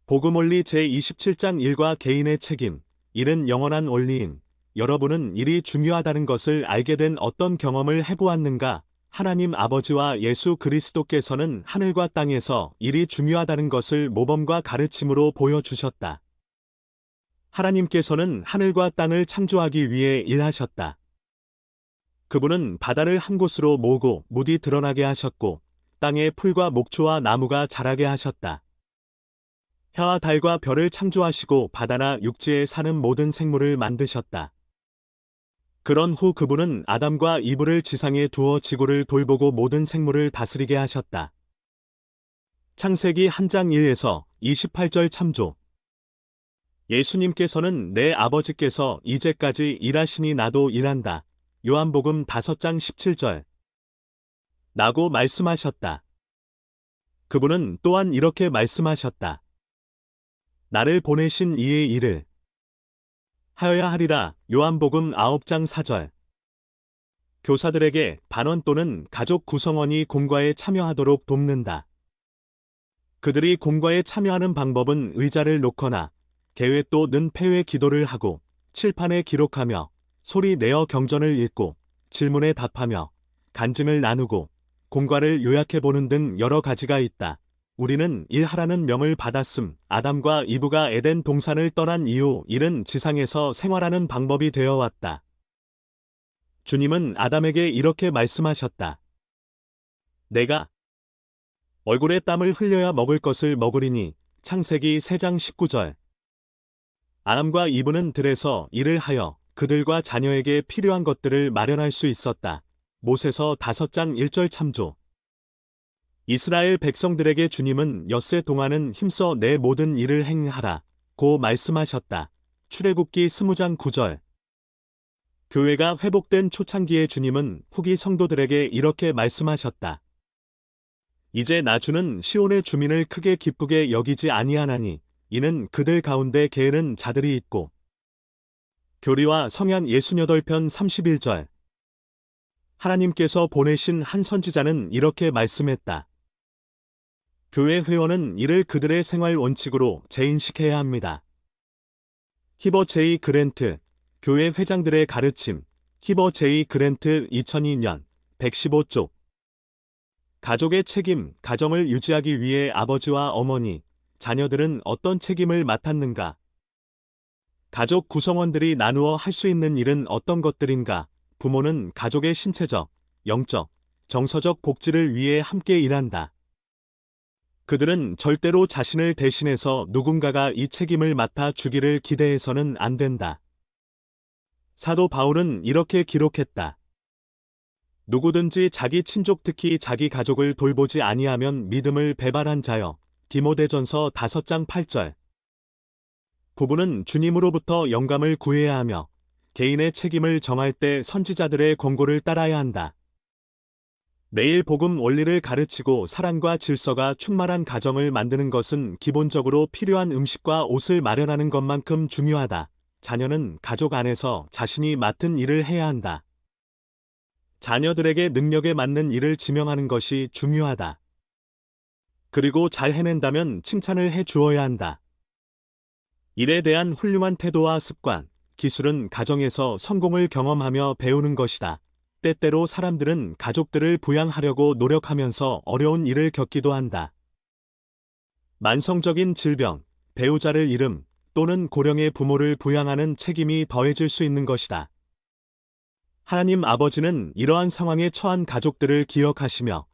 복음원리 제27장 1과 개인의 책임, 일은 영원한 원리인. 여러분은 일이 중요하다는 것을 알게 된 어떤 경험을 해보았는가? 하나님 아버지와 예수 그리스도께서는 하늘과 땅에서 일이 중요하다는 것을 모범과 가르침으로 보여주셨다. 하나님께서는 하늘과 땅을 창조하기 위해 일하셨다. 그분은 바다를 한 곳으로 모으고 물이 드러나게 하셨고, 땅에 풀과 목초와 나무가 자라게 하셨다. 해와 달과 별을 창조하시고 바다나 육지에 사는 모든 생물을 만드셨다. 그런 후 그분은 아담과 이브를 지상에 두어 지구를 돌보고 모든 생물을 다스리게 하셨다. 창세기 1장 1에서 28절 참조. 예수님께서는 내 아버지께서 이제까지 일하시니 나도 일한다. 요한복음 5장 17절. 라고 말씀하셨다. 그분은 또한 이렇게 말씀하셨다. 나를 보내신 이의 일을 하여야 하리라. 요한복음 9장 4절. 교사들에게 반원 또는 가족 구성원이 공과에 참여하도록 돕는다. 그들이 공과에 참여하는 방법은 의자를 놓거나 개회 또는 폐회 기도를 하고 칠판에 기록하며 소리 내어 경전을 읽고 질문에 답하며 간증을 나누고 공과를 요약해보는 등 여러 가지가 있다. 우리는 일하라는 명을 받았음. 아담과 이브가 에덴 동산을 떠난 이후 일은 지상에서 생활하는 방법이 되어 왔다. 주님은 아담에게 이렇게 말씀하셨다. 내가 얼굴에 땀을 흘려야 먹을 것을 먹으리니. 창세기 3장 19절. 아담과 이브는 들에서 일을 하여 그들과 자녀에게 필요한 것들을 마련할 수 있었다. 모세서 5장 1절 참조. 이스라엘 백성들에게 주님은 엿새 동안은 힘써 내 모든 일을 행하라 고 말씀하셨다. 출애굽기 20장 9절. 교회가 회복된 초창기에 주님은 후기 성도들에게 이렇게 말씀하셨다. 이제 나 주는 시온의 주민을 크게 기쁘게 여기지 아니하나니 이는 그들 가운데 게으른 자들이 있고. 교리와 성향 68편 31절. 하나님께서 보내신 한 선지자는 이렇게 말씀했다. 교회 회원은 이를 그들의 생활 원칙으로 재인식해야 합니다. 히버 제이 그랜트, 교회 회장들의 가르침, 히버 제이 그랜트 2002년, 115쪽. 가족의 책임, 가정을 유지하기 위해 아버지와 어머니, 자녀들은 어떤 책임을 맡았는가? 가족 구성원들이 나누어 할 수 있는 일은 어떤 것들인가? 부모는 가족의 신체적, 영적, 정서적 복지를 위해 함께 일한다. 그들은 절대로 자신을 대신해서 누군가가 이 책임을 맡아 주기를 기대해서는 안 된다. 사도 바울은 이렇게 기록했다. 누구든지 자기 친족 특히 자기 가족을 돌보지 아니하면 믿음을 배반한 자여. 디모데전서 5장 8절. 부부는 주님으로부터 영감을 구해야 하며 개인의 책임을 정할 때 선지자들의 권고를 따라야 한다. 매일 복음 원리를 가르치고 사랑과 질서가 충만한 가정을 만드는 것은 기본적으로 필요한 음식과 옷을 마련하는 것만큼 중요하다. 자녀는 가족 안에서 자신이 맡은 일을 해야 한다. 자녀들에게 능력에 맞는 일을 지명하는 것이 중요하다. 그리고 잘 해낸다면 칭찬을 해 주어야 한다. 일에 대한 훌륭한 태도와 습관, 기술은 가정에서 성공을 경험하며 배우는 것이다. 때때로 사람들은 가족들을 부양하려고 노력하면서 어려운 일을 겪기도 한다. 만성적인 질병, 배우자를 잃음, 또는 고령의 부모를 부양하는 책임이 더해질 수 있는 것이다. 하나님 아버지는 이러한 상황에 처한 가족들을 기억하시며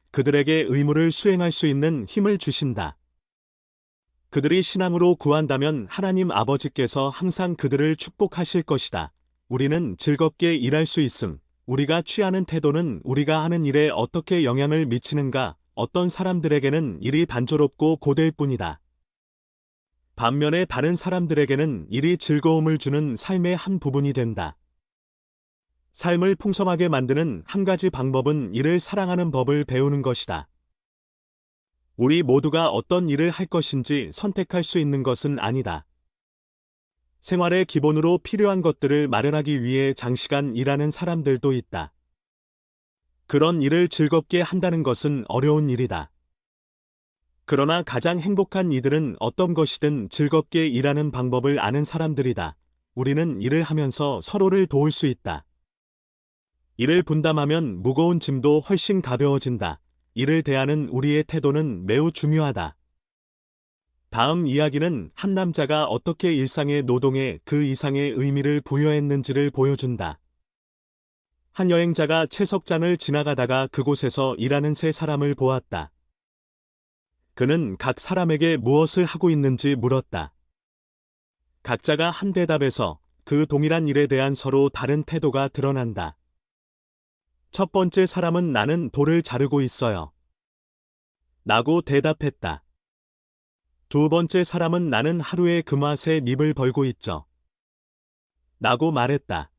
그들에게 의무를 수행할 수 있는 힘을 주신다. 그들이 신앙으로 구한다면 하나님 아버지께서 항상 그들을 축복하실 것이다. 우리는 즐겁게 일할 수 있음. 우리가 취하는 태도는 우리가 하는 일에 어떻게 영향을 미치는가? 어떤 사람들에게는 일이 단조롭고 고될 뿐이다. 반면에 다른 사람들에게는 일이 즐거움을 주는 삶의 한 부분이 된다. 삶을 풍성하게 만드는 한 가지 방법은 일을 사랑하는 법을 배우는 것이다. 우리 모두가 어떤 일을 할 것인지 선택할 수 있는 것은 아니다. 생활의 기본으로 필요한 것들을 마련하기 위해 장시간 일하는 사람들도 있다. 그런 일을 즐겁게 한다는 것은 어려운 일이다. 그러나 가장 행복한 이들은 어떤 것이든 즐겁게 일하는 방법을 아는 사람들이다. 우리는 일을 하면서 서로를 도울 수 있다. 일을 분담하면 무거운 짐도 훨씬 가벼워진다. 일을 대하는 우리의 태도는 매우 중요하다. 다음 이야기는 한 남자가 어떻게 일상의 노동에 그 이상의 의미를 부여했는지를 보여준다. 한 여행자가 채석장을 지나가다가 그곳에서 일하는 세 사람을 보았다. 그는 각 사람에게 무엇을 하고 있는지 물었다. 각자가 한 대답에서 그 동일한 일에 대한 서로 다른 태도가 드러난다. 첫 번째 사람은 나는 돌을 자르고 있어요. 라고 대답했다. 두 번째 사람은 나는 하루에 금화새 잎을 벌고 있죠. 라고 말했다.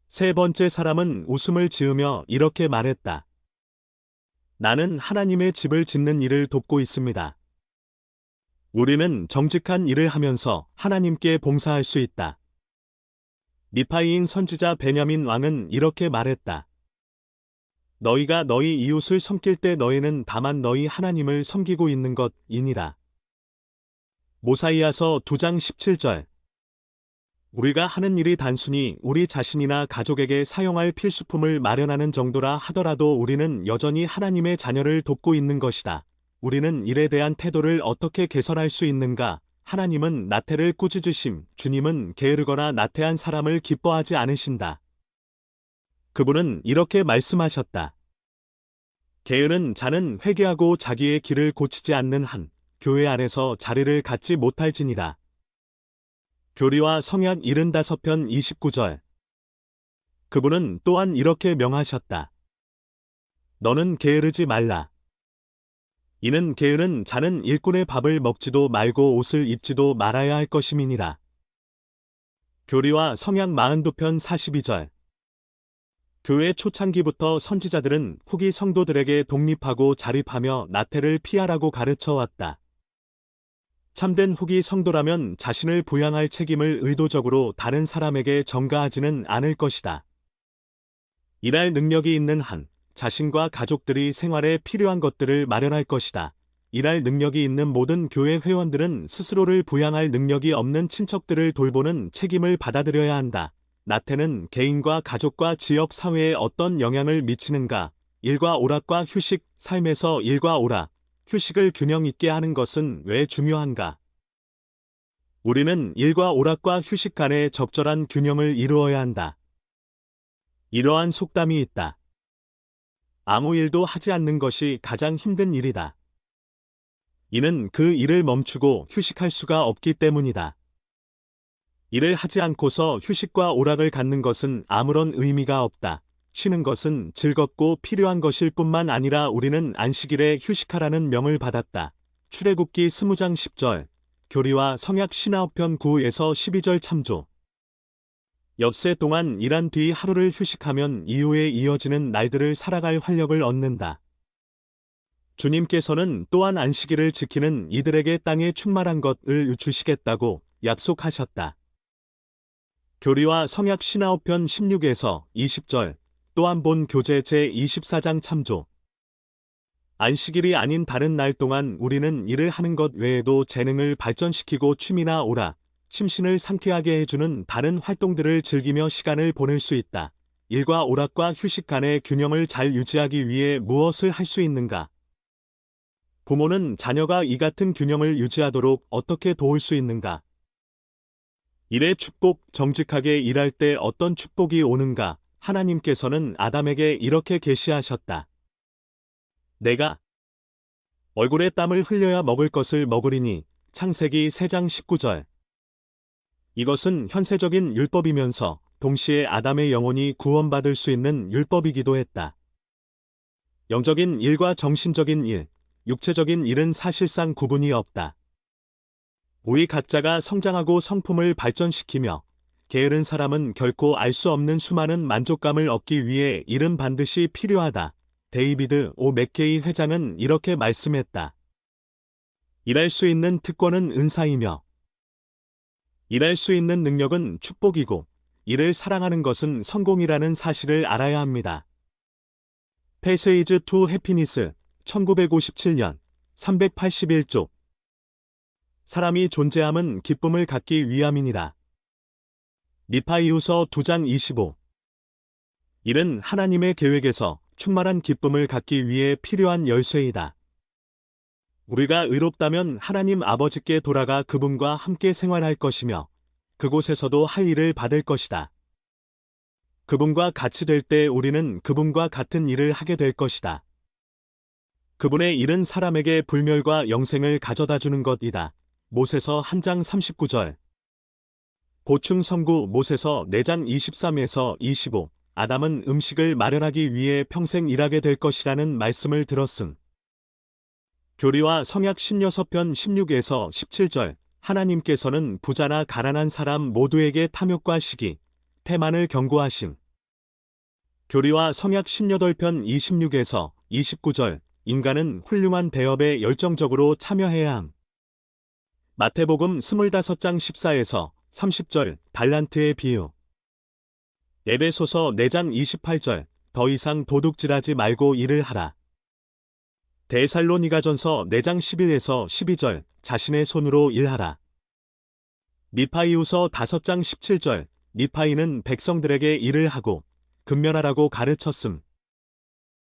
세 번째 사람은 웃음을 지으며 이렇게 말했다. 나는 하나님의 집을 짓는 일을 돕고 있습니다. 우리는 정직한 일을 하면서 하나님께 봉사할 수 있다. 니파이인 선지자 베냐민 왕은 이렇게 말했다. 너희가 너희 이웃을 섬길 때 너희는 다만 너희 하나님을 섬기고 있는 것이니라. 모사이아서 2장 17절. 우리가 하는 일이 단순히 우리 자신이나 가족에게 사용할 필수품을 마련하는 정도라 하더라도 우리는 여전히 하나님의 자녀를 돕고 있는 것이다. 우리는 일에 대한 태도를 어떻게 개선할 수 있는가? 하나님은 나태를 꾸짖으심, 주님은 게으르거나 나태한 사람을 기뻐하지 않으신다. 그분은 이렇게 말씀하셨다. 게으른 자는 회개하고 자기의 길을 고치지 않는 한 교회 안에서 자리를 갖지 못할지니라. 교리와 성약 75편 29절. 그분은 또한 이렇게 명하셨다. 너는 게으르지 말라. 이는 게으른 자는 일꾼의 밥을 먹지도 말고 옷을 입지도 말아야 할 것임이니라. 교리와 성약 42편 42절. 교회 초창기부터 선지자들은 후기 성도들에게 독립하고 자립하며 나태를 피하라고 가르쳐 왔다. 참된 후기 성도라면 자신을 부양할 책임을 의도적으로 다른 사람에게 전가하지는 않을 것이다. 일할 능력이 있는 한 자신과 가족들이 생활에 필요한 것들을 마련할 것이다. 일할 능력이 있는 모든 교회 회원들은 스스로를 부양할 능력이 없는 친척들을 돌보는 책임을 받아들여야 한다. 나태는 개인과 가족과 지역 사회에 어떤 영향을 미치는가? 일과 오락과 휴식, 삶에서 일과 오락, 휴식을 균형 있게 하는 것은 왜 중요한가? 우리는 일과 오락과 휴식 간의 적절한 균형을 이루어야 한다. 이러한 속담이 있다. 아무 일도 하지 않는 것이 가장 힘든 일이다. 이는 그 일을 멈추고 휴식할 수가 없기 때문이다. 일을 하지 않고서 휴식과 오락을 갖는 것은 아무런 의미가 없다. 쉬는 것은 즐겁고 필요한 것일 뿐만 아니라 우리는 안식일에 휴식하라는 명을 받았다. 출애굽기 20장 10절, 교리와 성약 59편 9에서 12절 참조. 엿새 동안 일한 뒤 하루를 휴식하면 이후에 이어지는 날들을 살아갈 활력을 얻는다. 주님께서는 또한 안식일을 지키는 이들에게 땅에 충만한 것을 주시겠다고 약속하셨다. 교리와 성약 59편 16에서 20절, 또한 본 교재 제24장 참조. 안식일이 아닌 다른 날 동안 우리는 일을 하는 것 외에도 재능을 발전시키고 취미나 오락, 심신을 상쾌하게 해주는 다른 활동들을 즐기며 시간을 보낼 수 있다. 일과 오락과 휴식 간의 균형을 잘 유지하기 위해 무엇을 할 수 있는가? 부모는 자녀가 이 같은 균형을 유지하도록 어떻게 도울 수 있는가? 일의 축복, 정직하게 일할 때 어떤 축복이 오는가? 하나님께서는 아담에게 이렇게 계시하셨다. 내가 얼굴에 땀을 흘려야 먹을 것을 먹으리니 창세기 3장 19절. 이것은 현세적인 율법이면서 동시에 아담의 영혼이 구원받을 수 있는 율법이기도 했다. 영적인 일과 정신적인 일, 육체적인 일은 사실상 구분이 없다. 우리 각자가 성장하고 성품을 발전시키며 게으른 사람은 결코 알 수 없는 수많은 만족감을 얻기 위해 일은 반드시 필요하다. 데이비드 오 맥케이 회장은 이렇게 말씀했다. 일할 수 있는 특권은 은사이며 일할 수 있는 능력은 축복이고 일을 사랑하는 것은 성공이라는 사실을 알아야 합니다. 패세이즈 투 해피니스 1957년 381쪽. 사람이 존재함은 기쁨을 갖기 위함이니라. 미파이후서 2장 25. 일은 하나님의 계획에서 충만한 기쁨을 갖기 위해 필요한 열쇠이다. 우리가 의롭다면 하나님 아버지께 돌아가 그분과 함께 생활할 것이며 그곳에서도 할 일을 받을 것이다. 그분과 같이 될 때 우리는 그분과 같은 일을 하게 될 것이다. 그분의 일은 사람에게 불멸과 영생을 가져다 주는 것이다. 모세서 1장 39절. 보충 선구 모세서 4장 23에서 25. 아담은 음식을 마련하기 위해 평생 일하게 될 것이라는 말씀을 들었음. 교리와 성약 16편 16에서 17절. 하나님께서는 부자나 가난한 사람 모두에게 탐욕과 시기, 태만을 경고하심. 교리와 성약 18편 26에서 29절. 인간은 훌륭한 대업에 열정적으로 참여해야 함. 마태복음 25장 14에서 30절. 달란트의 비유. 에베소서 4장 28절. 더 이상 도둑질하지 말고 일을 하라. 데살로니가전서 4장 11에서 12절. 자신의 손으로 일하라. 미파이후서 5장 17절. 미파이는 백성들에게 일을 하고 근면하라고 가르쳤음.